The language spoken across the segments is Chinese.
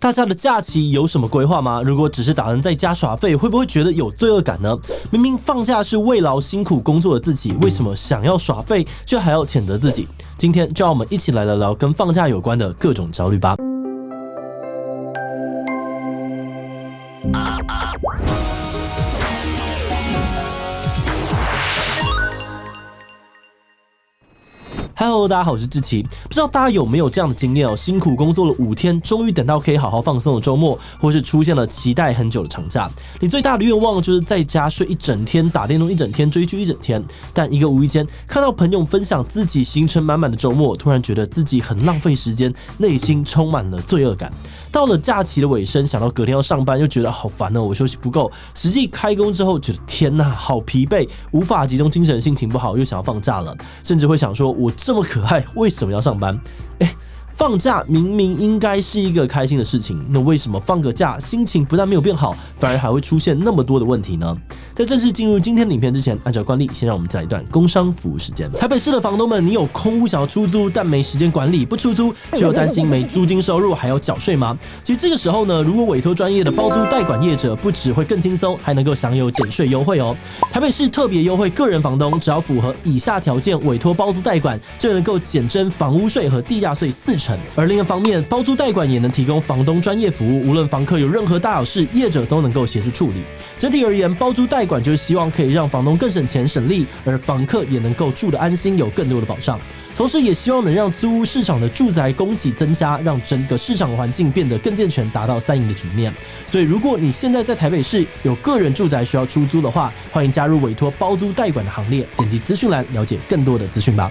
大家的假期有什么规划吗？如果只是打算在家耍废，会不会觉得有罪恶感呢？明明放假是慰劳辛苦工作的自己，为什么想要耍废却还要谴责自己？今天就让我们一起来聊聊跟放假有关的各种焦虑吧。Hello， 大家好，我是志祺。不知道大家有没有这样的经验哦？辛苦工作了5天，终于等到可以好好放松的周末，或是出现了期待很久的长假。你最大的愿望就是在家睡一整天，打电动一整天，追剧一整天。但一个无意间看到朋友分享自己行程满满的周末，突然觉得自己很浪费时间，内心充满了罪恶感。到了假期的尾声，想到隔天要上班，又觉得好烦哦，我休息不够。实际开工之后，觉得天哪，好疲惫，无法集中精神，心情不好，又想要放假了，甚至会想说，我这么可爱，为什么要上班？放假明明应该是一个开心的事情，那为什么放个假心情不但没有变好，反而还会出现那么多的问题呢？在正式进入今天的影片之前，按照惯例，先让我们再来一段工商服务时间。台北市的房东们，你有空屋想要出租，但没时间管理，不出租却又担心没租金收入，还要缴税吗？其实这个时候呢，如果委托专业的包租代管业者，不只会更轻松，还能够享有减税优惠哦。台北市特别优惠个人房东，只要符合以下条件委托包租代管，就能够减征房屋税和地价税40%。而另一方面，包租代管也能提供房东专业服务，无论房客有任何大小事，业者都能够协助处理。整体而言，包租代管就是希望可以让房东更省钱省力，而房客也能够住得安心，有更多的保障。同时也希望能让租屋市场的住宅供给增加，让整个市场环境变得更健全，达到3赢的局面。所以如果你现在在台北市有个人住宅需要出租的话，欢迎加入委托包租代管的行列，点击资讯栏了解更多的资讯吧。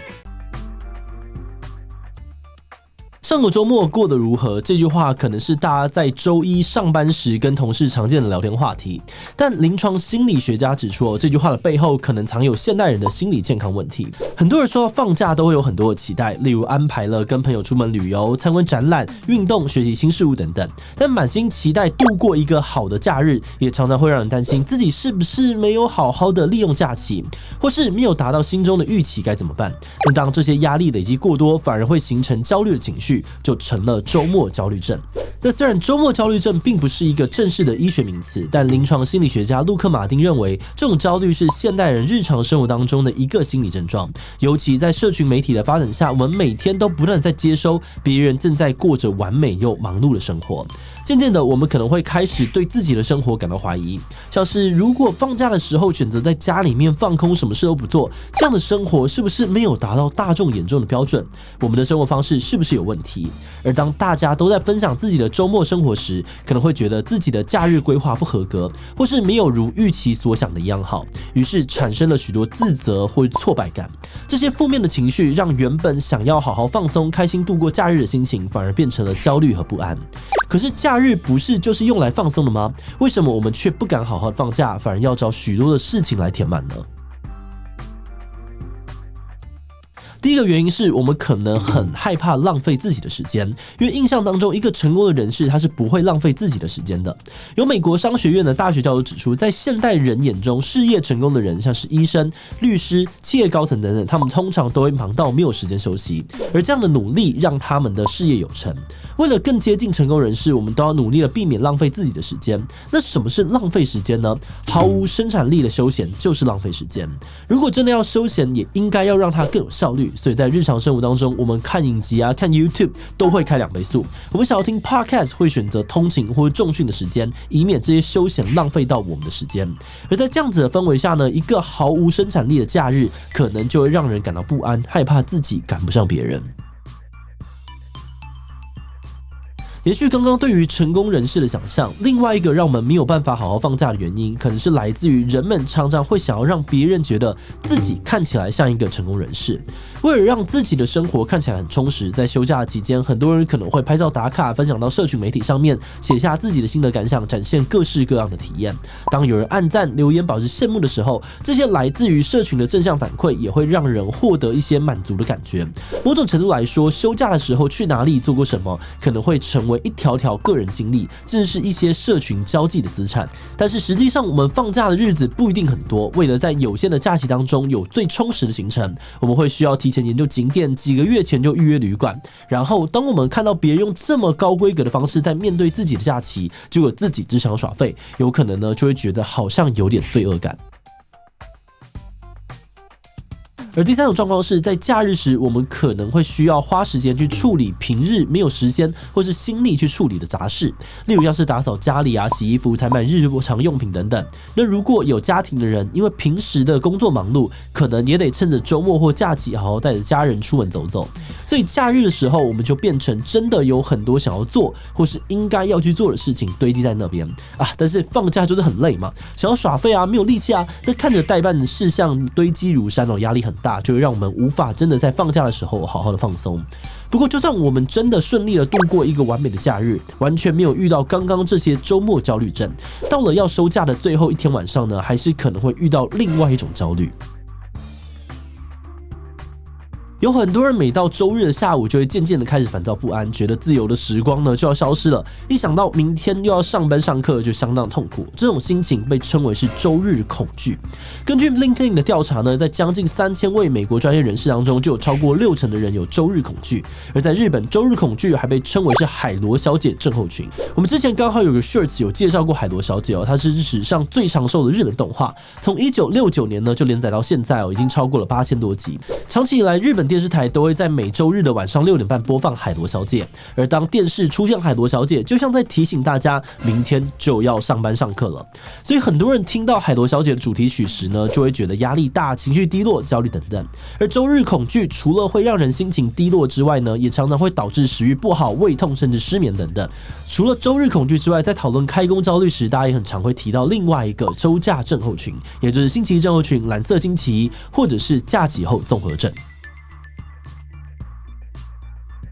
上个周末过得如何？这句话可能是大家在周一上班时跟同事常见的聊天话题，但临床心理学家指出，这句话的背后可能藏有现代人的心理健康问题。很多人说到放假都会有很多的期待，例如安排了跟朋友出门旅游、参观展览、运动、学习新事物等等。但满心期待度过一个好的假日，也常常会让人担心自己是不是没有好好的利用假期，或是没有达到心中的预期该怎么办？那当这些压力累积过多，反而会形成焦虑的情绪，就成了周末焦虑症。那虽然周末焦虑症并不是一个正式的医学名词，但临床心理学家路克·马丁认为，这种焦虑是现代人日常生活当中的一个心理症状。尤其在社群媒体的发展下，我们每天都不断在接收别人正在过着完美又忙碌的生活。渐渐的，我们可能会开始对自己的生活感到怀疑，像是如果放假的时候选择在家里面放空，什么事都不做，这样的生活是不是没有达到大众眼中的标准？我们的生活方式是不是有问题？而当大家都在分享自己的周末生活时，可能会觉得自己的假日规划不合格，或是没有如预期所想的一样好，于是产生了许多自责或挫败感。这些负面的情绪让原本想要好好放松、开心度过假日的心情，反而变成了焦虑和不安。可是假日不是就是用来放松的吗？为什么我们却不敢好好放假，反而要找许多的事情来填满呢？第一个原因是我们可能很害怕浪费自己的时间，因为印象当中一个成功的人士他是不会浪费自己的时间的。有美国商学院的大学教授指出，在现代人眼中，事业成功的人像是医生、律师、企业高层等等，他们通常都会忙到没有时间休息，而这样的努力让他们的事业有成。为了更接近成功人士，我们都要努力的避免浪费自己的时间。那什么是浪费时间呢？毫无生产力的休闲就是浪费时间。如果真的要休闲，也应该要让它更有效率。所以在日常生活当中，我们看影集啊、看 YouTube 都会开2倍速。我们想要听 Podcast 会选择通勤或重训的时间，以免这些休闲浪费到我们的时间。而在这样子的氛围下呢，一个毫无生产力的假日，可能就会让人感到不安，害怕自己赶不上别人。延续刚刚对于成功人士的想象，另外一个让我们没有办法好好放假的原因，可能是来自于人们常常会想要让别人觉得自己看起来像一个成功人士。为了让自己的生活看起来很充实，在休假期间，很多人可能会拍照打卡，分享到社群媒体上面，写下自己的心得感想，展现各式各样的体验。当有人按赞、留言表示羡慕的时候，这些来自于社群的正向反馈，也会让人获得一些满足的感觉。某种程度来说，休假的时候去哪里做过什么，可能会成为为一条条个人经历，甚至是一些社群交际的资产。但是实际上，我们放假的日子不一定很多，为了在有限的假期当中有最充实的行程，我们会需要提前研究景点，几个月前就预约旅馆。然后，当我们看到别人用这么高规格的方式在面对自己的假期，结果自己只想耍废，有可能呢就会觉得好像有点罪恶感。而第三种状况是在假日时，我们可能会需要花时间去处理平日没有时间或是心力去处理的杂事，例如像是打扫家里啊、洗衣服、采买日常用品等等。那如果有家庭的人，因为平时的工作忙碌，可能也得趁着周末或假期好好带着家人出门走走。所以假日的时候，我们就变成真的有很多想要做或是应该要去做的事情堆积在那边啊。但是放假就是很累嘛，想要耍废啊，没有力气啊，那看着待办的事项堆积如山哦，压力很大，就会让我们无法真的在放假的时候好好的放松。不过，就算我们真的顺利的度过一个完美的假日，完全没有遇到刚刚这些周末焦虑症，到了要收假的最后一天晚上呢，还是可能会遇到另外一种焦虑。有很多人每到周日的下午就会渐渐的开始烦躁不安，觉得自由的时光呢就要消失了，一想到明天又要上班上课就相当痛苦，这种心情被称为是周日恐惧。根据 LinkedIn 的调查呢，在将近3000位美国专业人士当中，就有超过60%的人有周日恐惧，而在日本，周日恐惧还被称为是海螺小姐症候群。我们之前刚好有个 shorts 有介绍过海螺小姐哦，她是史上最长寿的日本动画，从1969年呢就连载到现在哦，已经超过了8000多集。长期以来，日本电视台都会在每周日的晚上6点半播放海螺小姐，而当电视出现海螺小姐，就像在提醒大家明天就要上班上课了。所以很多人听到海螺小姐的主题曲时呢，就会觉得压力大、情绪低落、焦虑等等。而周日恐惧除了会让人心情低落之外呢，也常常会导致食欲不好、胃痛甚至失眠等等。除了周日恐惧之外，在讨论开工焦虑时，大家也很常会提到另外一个周假症候群，也就是星期一症候群、蓝色星期一，或者是假期后综合症。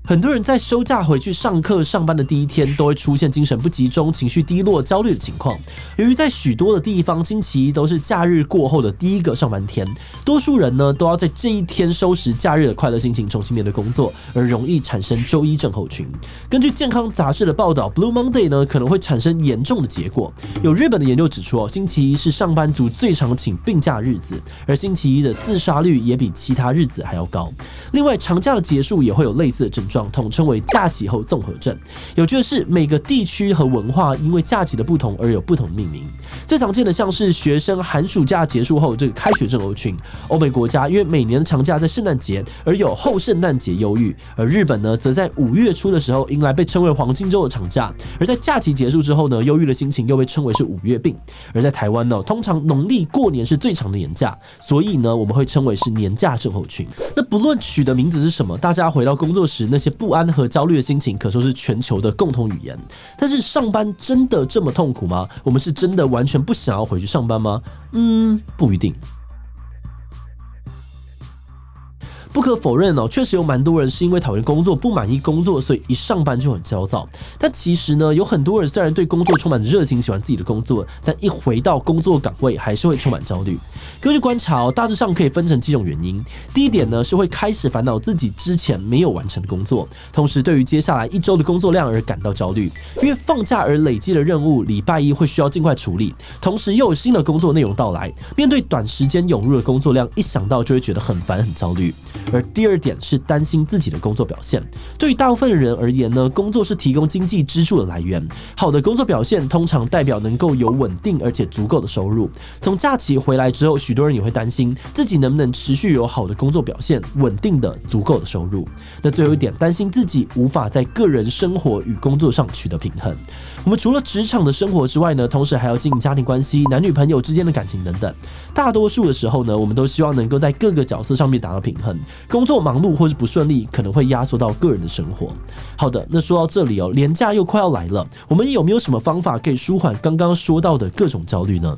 很多人在休假回去上课、上班的第一天，都会出现精神不集中、情绪低落、焦虑的情况。由于在许多的地方，星期一都是假日过后的第一个上班天，多数人呢都要在这一天收拾假日的快乐心情，重新面对工作，而容易产生周一症候群。根据健康杂志的报道 ，Blue Monday 呢可能会产生严重的结果。有日本的研究指出，星期一是上班族最常请病假日子，而星期一的自杀率也比其他日子还要高。另外，长假的结束也会有类似的症状，统称为假期后综合症。有趣的是，每个地区和文化因为假期的不同而有不同的命名。最常见的像是学生寒暑假结束后这个开学症候群，欧美国家因为每年的长假在圣诞节而有后圣诞节忧郁，而日本呢则在5月初的时候迎来被称为黄金周的长假，而在假期结束之后呢，忧郁的心情又被称为是5月病。而在台湾呢，通常农历过年是最长的年假，所以呢我们会称为是年假症候群。那不论取的名字是什么，大家回到工作时那些不安和焦虑的心情可说是全球的共同语言。但是上班真的这么痛苦吗？我们是真的完全不想要回去上班吗？不一定。不可否认哦，确实有蛮多人是因为讨厌工作、不满意工作，所以一上班就很焦躁。但其实呢，有很多人虽然对工作充满着热情，喜欢自己的工作，但一回到工作岗位，还是会充满焦虑。根据观察哦，大致上可以分成几种原因。第一点呢，是会开始烦恼自己之前没有完成的工作，同时对于接下来1周的工作量而感到焦虑。因为放假而累积的任务，礼拜一会需要尽快处理，同时又有新的工作内容到来，面对短时间涌入的工作量，一想到就会觉得很烦、很焦虑。而第二点是担心自己的工作表现。对于大部分的人而言呢，工作是提供经济支柱的来源。好的工作表现通常代表能够有稳定而且足够的收入。从假期回来之后，许多人也会担心自己能不能持续有好的工作表现、稳定的足够的收入。那最后一点，担心自己无法在个人生活与工作上取得平衡。我们除了职场的生活之外呢，同时还要经营家庭关系、男女朋友之间的感情等等。大多数的时候呢，我们都希望能够在各个角色上面达到平衡。工作忙碌或是不顺利，可能会压缩到个人的生活。好的，那说到这里哦，连假又快要来了，我们有没有什么方法可以舒缓刚刚说到的各种焦虑呢？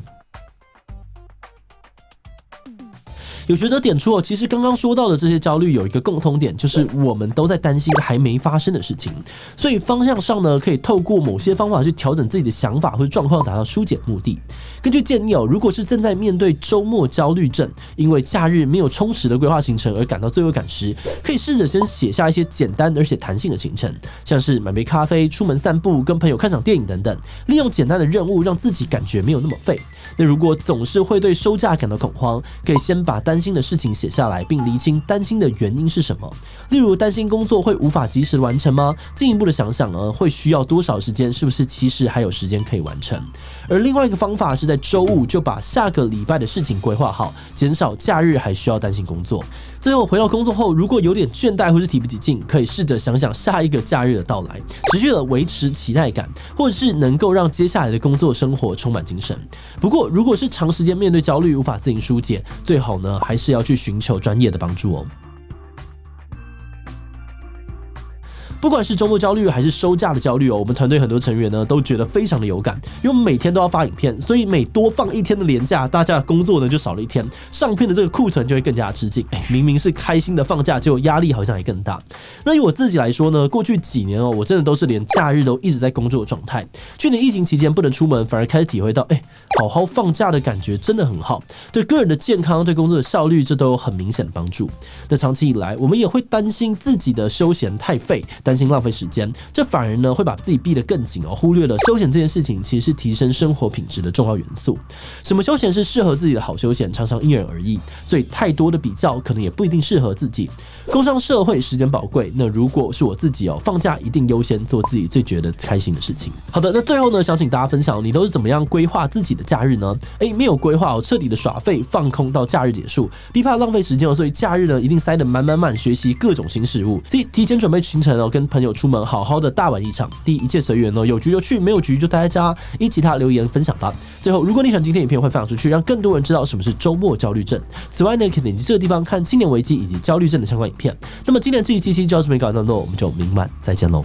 有学者点出其实刚刚说到的这些焦虑有一个共通点，就是我们都在担心还没发生的事情，所以方向上呢，可以透过某些方法去调整自己的想法或者状况，达到疏解目的。根据建议如果是正在面对周末焦虑症，因为假日没有充实的规划行程而感到罪恶感时，可以试着先写下一些简单而且弹性的行程，像是买杯咖啡、出门散步、跟朋友看场电影等等，利用简单的任务让自己感觉没有那么废。那如果总是会对收假感到恐慌，可以先把担心的事情写下来，并厘清担心的原因是什么。例如担心工作会无法及时完成吗？进一步的想想会需要多少时间，是不是其实还有时间可以完成？而另外一个方法是在周五就把下个礼拜的事情规划好，减少假日还需要担心工作。最后回到工作后，如果有点倦怠或是提不起劲，可以试着想想下一个假日的到来，持续的维持期待感，或者是能够让接下来的工作生活充满精神。不过如果是长时间面对焦虑无法自行疏解，最好呢还是要去寻求专业的帮助哦。不管是周末焦虑还是收假的焦虑我们团队很多成员呢都觉得非常的有感，因为我们每天都要发影片，所以每多放一天的连假，大家的工作呢就少了一天，上片的这个库存就会更加吃紧。明明是开心的放假，结果压力好像也更大。那以我自己来说呢，过去几年我真的都是连假日都一直在工作的状态。去年疫情期间不能出门，反而开始体会到，好好放假的感觉真的很好，对个人的健康、对工作的效率，这都有很明显的帮助。那长期以来，我们也会担心自己的休闲太废，担心浪费时间，这反而呢会把自己逼得更紧忽略了休闲这件事情其实是提升生活品质的重要元素。什么休闲是适合自己的好休闲，常常因人而异，所以太多的比较可能也不一定适合自己。工商社会时间宝贵，那如果是我自己放假一定优先做自己最觉得开心的事情。好的，那最后呢，想请大家分享你都是怎么样规划自己的假日呢？没有规划彻底的耍废放空到假日结束，逼怕浪费时间所以假日呢一定塞得满满满，学习各种新事物，自己提前准备行程跟朋友出门好好的大玩一场。第一，一切随缘有局就去，没有局就待在家。依其他留言分享吧。最后，如果你喜欢今天影片，会分享出去，让更多人知道什么是周末焦虑症。此外呢，可以点击这个地方看青年危机以及焦虑症的相关影片。那么今年这一期就到这边告一段落，我们就明晚再见喽。